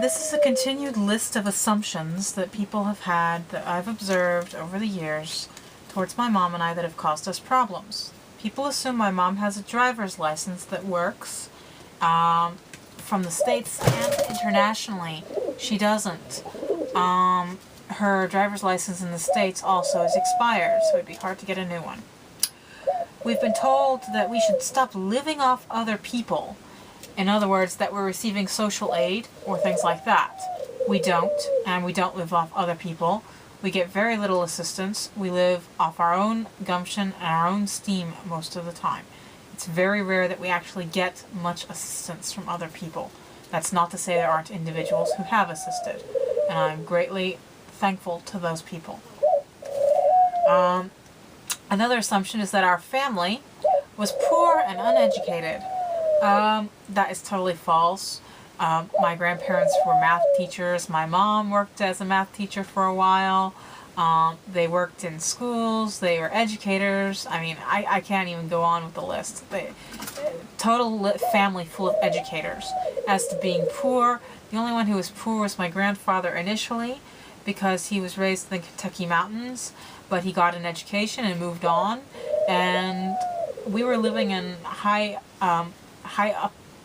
This is a continued list of assumptions that people have had that I've observed over the years towards my mom and I that have caused us problems. People assume my mom has a driver's license that works from the States and internationally. She doesn't. Her driver's license in the States also is expired, so it'd be hard to get a new one. We've been told that we should stop living off other people. In other words, that we're receiving social aid or things like that. We don't, and we don't live off other people. We get very little assistance. We live off our own gumption and our own steam most of the time. It's very rare that we actually get much assistance from other people. That's not to say there aren't individuals who have assisted, and I'm greatly thankful to those people. Another assumption is that our family was poor and uneducated. That is totally false. My grandparents were math teachers. My mom worked as a math teacher for a while. They worked in schools. They were educators. I mean, I can't even go on with the list. Total family full of educators. As to being poor, the only one who was poor was my grandfather initially, because he was raised in the Kentucky mountains, but he got an education and moved on, and we were living in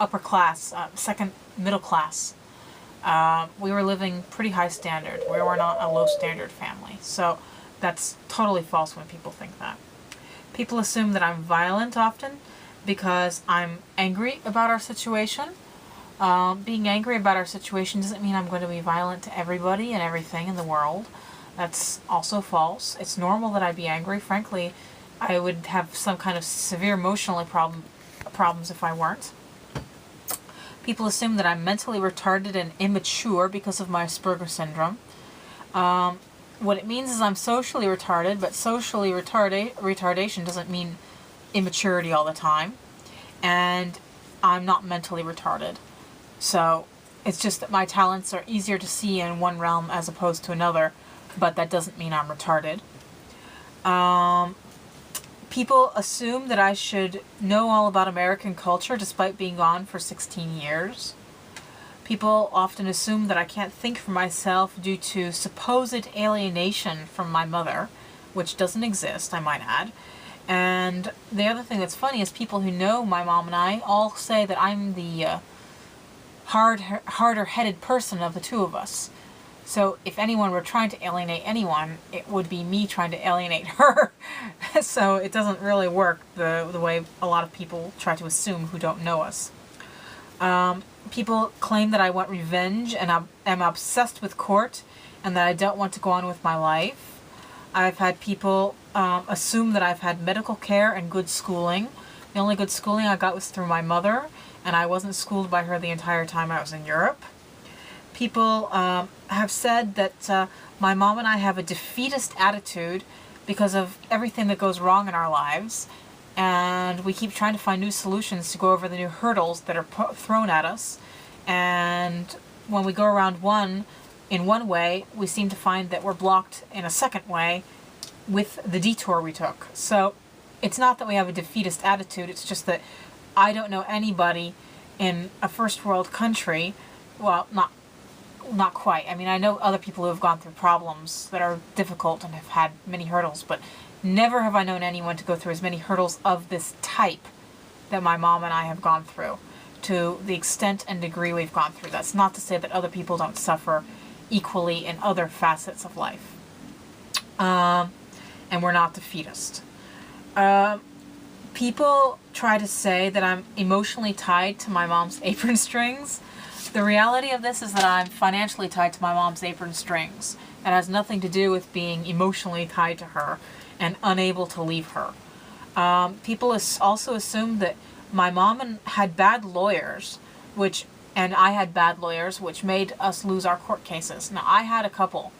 upper class, second middle class. We were living pretty high standard. We were not a low standard family. So that's totally false when people think that. People assume that I'm violent often because I'm angry about our situation. Being angry about our situation doesn't mean I'm going to be violent to everybody and everything in the world. That's also false. It's normal that I'd be angry. Frankly, I would have some kind of severe emotional problems if I weren't. People assume that I'm mentally retarded and immature because of my Asperger's syndrome. What it means is I'm socially retarded, but socially retardation doesn't mean immaturity all the time. And I'm not mentally retarded. So it's just that my talents are easier to see in one realm as opposed to another, but that doesn't mean I'm retarded. People assume that I should know all about American culture despite being gone for 16 years. People often assume that I can't think for myself due to supposed alienation from my mother, which doesn't exist, I might add. And the other thing that's funny is people who know my mom and I all say that I'm the harder-headed person of the two of us. So if anyone were trying to alienate anyone, it would be me trying to alienate her. So it doesn't really work the way a lot of people try to assume who don't know us. People claim that I want revenge and am obsessed with court and that I don't want to go on with my life. I've had people assume that I've had medical care and good schooling. The only good schooling I got was through my mother, and I wasn't schooled by her the entire time I was in Europe. People have said that my mom and I have a defeatist attitude because of everything that goes wrong in our lives, and we keep trying to find new solutions to go over the new hurdles that are thrown at us, and when we go around one in one way, we seem to find that we're blocked in a second way with the detour we took. So it's not that we have a defeatist attitude, it's just that I don't know anybody in a first world country, well, not quite. I mean, I know other people who have gone through problems that are difficult and have had many hurdles, but never have I known anyone to go through as many hurdles of this type that my mom and I have gone through, to the extent and degree we've gone through. That's not to say that other people don't suffer equally in other facets of life. And we're not defeatist. People try to say that I'm emotionally tied to my mom's apron strings. The reality of this is that I'm financially tied to my mom's apron strings. It has nothing to do with being emotionally tied to her and unable to leave her. People also assume that my mom had bad lawyers, and I had bad lawyers, which made us lose our court cases. Now, I had a couple,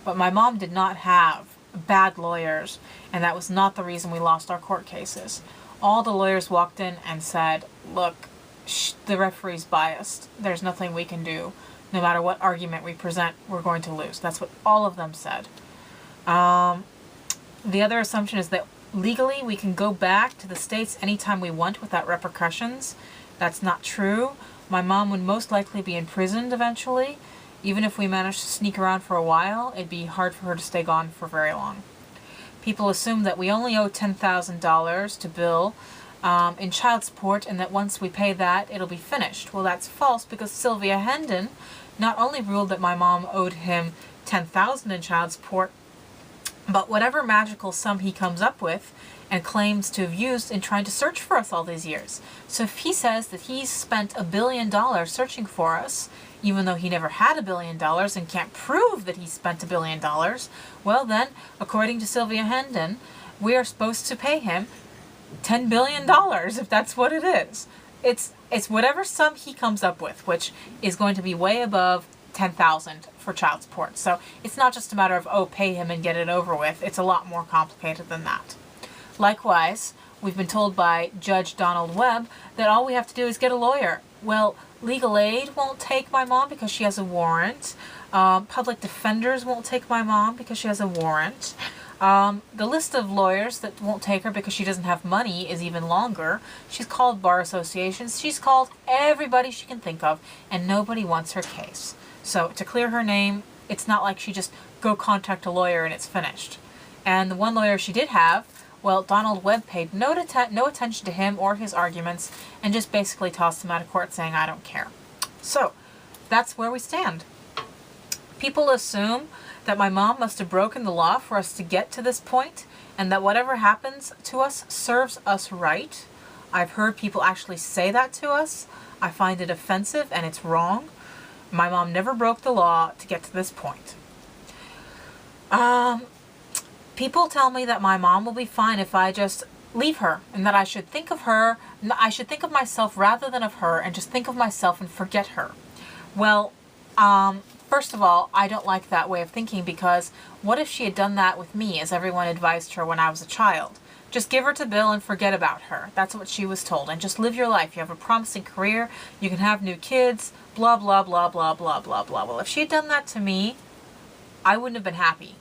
but my mom did not have bad lawyers, and that was not the reason we lost our court cases. All the lawyers walked in and said, look, the referee's biased. There's nothing we can do. No matter what argument we present, we're going to lose. That's what all of them said. The other assumption is that legally we can go back to the States anytime we want without repercussions. That's not true. My mom would most likely be imprisoned eventually. Even if we managed to sneak around for a while, it'd be hard for her to stay gone for very long. People assume that we only owe $10,000 to Bill in child support, and that once we pay that, it'll be finished. Well, that's false, because Sylvia Hendon not only ruled that my mom owed him $10,000 in child support, but whatever magical sum he comes up with and claims to have used in trying to search for us all these years. So if he says that he's spent $1 billion searching for us, even though he never had $1 billion and can't prove that he spent $1 billion, well then, according to Sylvia Hendon, we are supposed to pay him $10 billion, if that's what it is. It's whatever sum he comes up with, which is going to be way above $10,000 for child support. So it's not just a matter of, oh, pay him and get it over with. It's a lot more complicated than that. Likewise, we've been told by Judge Donald Webb that all we have to do is get a lawyer. Well, legal aid won't take my mom because she has a warrant. Public defenders won't take my mom because she has a warrant. The list of lawyers that won't take her because she doesn't have money is even longer. She's called bar associations. She's called everybody she can think of, and nobody wants her case. So to clear her name, it's not like she just go contact a lawyer and it's finished. And the one lawyer she did have, well, Donald Webb paid no attention to him or his arguments and just basically tossed him out of court saying, I don't care. So that's where we stand. People assume that my mom must have broken the law for us to get to this point, and that whatever happens to us serves us right. I've heard people actually say that to us. I find it offensive and it's wrong. My mom never broke the law to get to this point. People tell me that my mom will be fine if I just leave her, and that I should think of her, I should think of myself rather than of her, and just think of myself and forget her. Well, first of all, I don't like that way of thinking, because what if she had done that with me, as everyone advised her when I was a child? Just give her to Bill and forget about her. That's what she was told. And just live your life. You have a promising career. You can have new kids. Blah, blah, blah, blah, blah, blah, blah. Well, if she had done that to me, I wouldn't have been happy.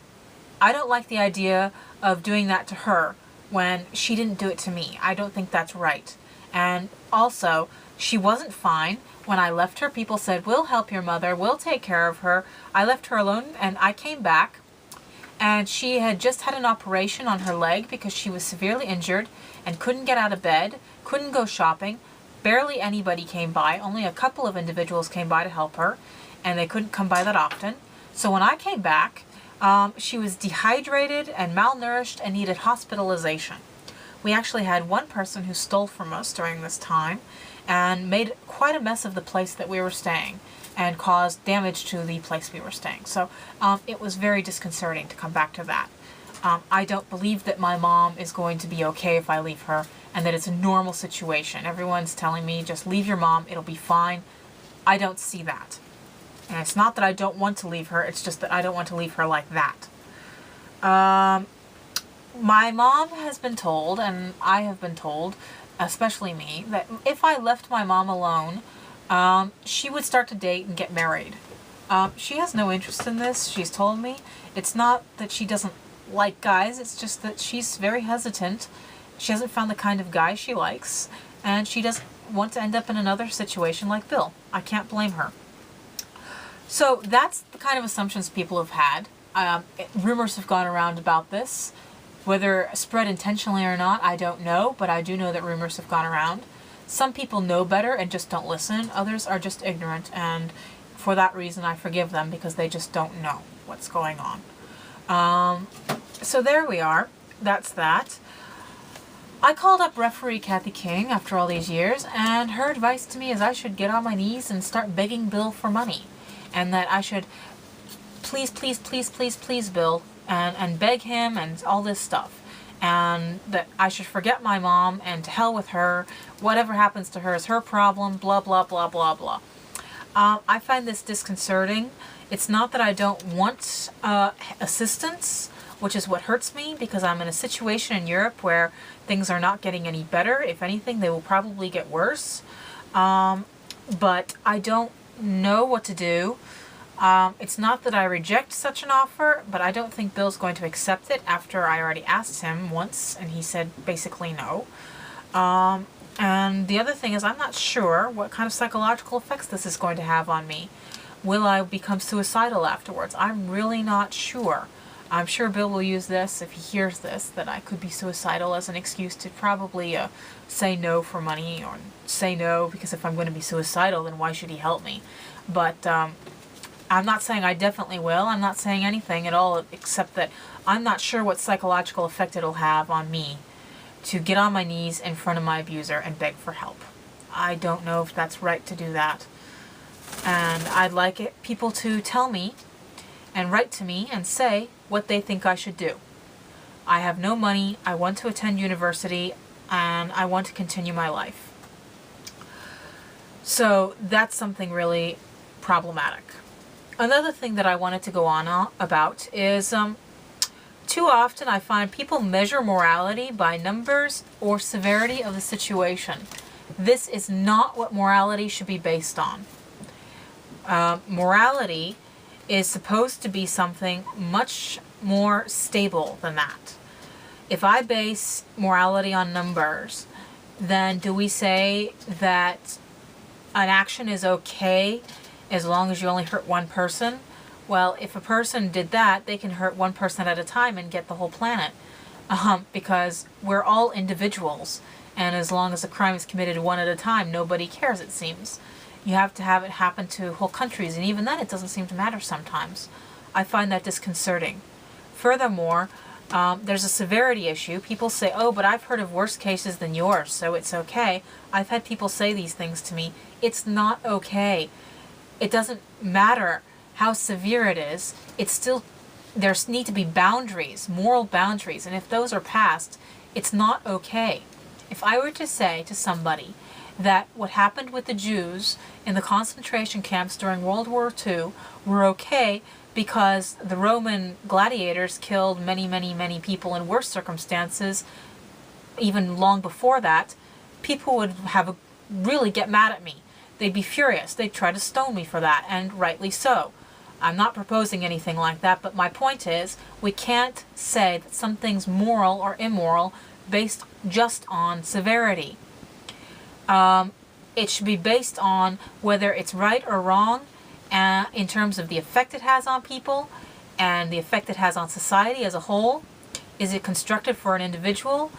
I don't like the idea of doing that to her when she didn't do it to me. I don't think that's right. And also, she wasn't fine. When I left her, people said, we'll help your mother. We'll take care of her. I left her alone, and I came back. And she had just had an operation on her leg because she was severely injured and couldn't get out of bed, couldn't go shopping. Barely anybody came by. Only a couple of individuals came by to help her, and they couldn't come by that often. So when I came back, she was dehydrated and malnourished and needed hospitalization. We actually had one person who stole from us during this time and made quite a mess of the place that we were staying and caused damage to the place we were staying. So it was very disconcerting to come back to that. I don't believe that my mom is going to be okay if I leave her, and that it's a normal situation. Everyone's telling me, just leave your mom, it'll be fine. I don't see that. And it's not that I don't want to leave her, it's just that I don't want to leave her like that. My mom has been told, and I have been told, especially me, that if I left my mom alone, she would start to date and get married. She has no interest in this, she's told me. It's not that she doesn't like guys, it's just that she's very hesitant. She hasn't found the kind of guy she likes, and she doesn't want to end up in another situation like Bill. I can't blame her. So that's the kind of assumptions people have had. Rumors have gone around about this. Whether spread intentionally or not, I don't know, but I do know that rumors have gone around. Some people know better and just don't listen. Others are just ignorant, and for that reason I forgive them, because they just don't know what's going on. So there we are. That's that. I called up referee Kathy King after all these years, and her advice to me is I should get on my knees and start begging Bill for money. And that I should please, please, please, please, please, Bill, and beg him and all this stuff. And that I should forget my mom and to hell with her. Whatever happens to her is her problem, blah, blah, blah, blah, blah. I find this disconcerting. It's not that I don't want assistance, which is what hurts me, because I'm in a situation in Europe where things are not getting any better. If anything, they will probably get worse. But I don't know what to do. It's not that I reject such an offer, but I don't think Bill's going to accept it after I already asked him once and he said basically no. And the other thing is, I'm not sure what kind of psychological effects this is going to have on me. Will I become suicidal afterwards? I'm really not sure. I'm sure Bill will use this, if he hears this, that I could be suicidal as an excuse to probably say no for money, or say no because if I'm going to be suicidal, then why should he help me? But I'm not saying I definitely will. I'm not saying anything at all except that I'm not sure what psychological effect it'll have on me to get on my knees in front of my abuser and beg for help. I don't know if that's right to do that. And I'd like people to tell me and write to me and say what they think I should do. I have no money, I want to attend university, and I want to continue my life. So that's something really problematic. Another thing that I wanted to go on about is too often I find people measure morality by numbers or severity of the situation. This is not what morality should be based on. Morality is supposed to be something much more stable than that. If I base morality on numbers, then do we say that an action is okay as long as you only hurt one person? Well, if a person did that, they can hurt one person at a time and get the whole planet. Because we're all individuals, and as long as a crime is committed one at a time, nobody cares, it seems. You have to have it happen to whole countries, and even then it doesn't seem to matter sometimes. I find that disconcerting. Furthermore, there's a severity issue. People say, oh, but I've heard of worse cases than yours, so it's okay. I've had people say these things to me. It's not okay. It doesn't matter how severe it is. It's still, there need to be boundaries, moral boundaries, and if those are passed, it's not okay. If I were to say to somebody that what happened with the Jews in the concentration camps during World War II were okay because the Roman gladiators killed many, many, many people in worse circumstances, even long before that, people would really get mad at me. They'd be furious. They'd try to stone me for that, and rightly so. I'm not proposing anything like that, but my point is, we can't say that something's moral or immoral based just on severity. It should be based on whether it's right or wrong in terms of the effect it has on people and the effect it has on society as a whole. Is it constructive for an individual?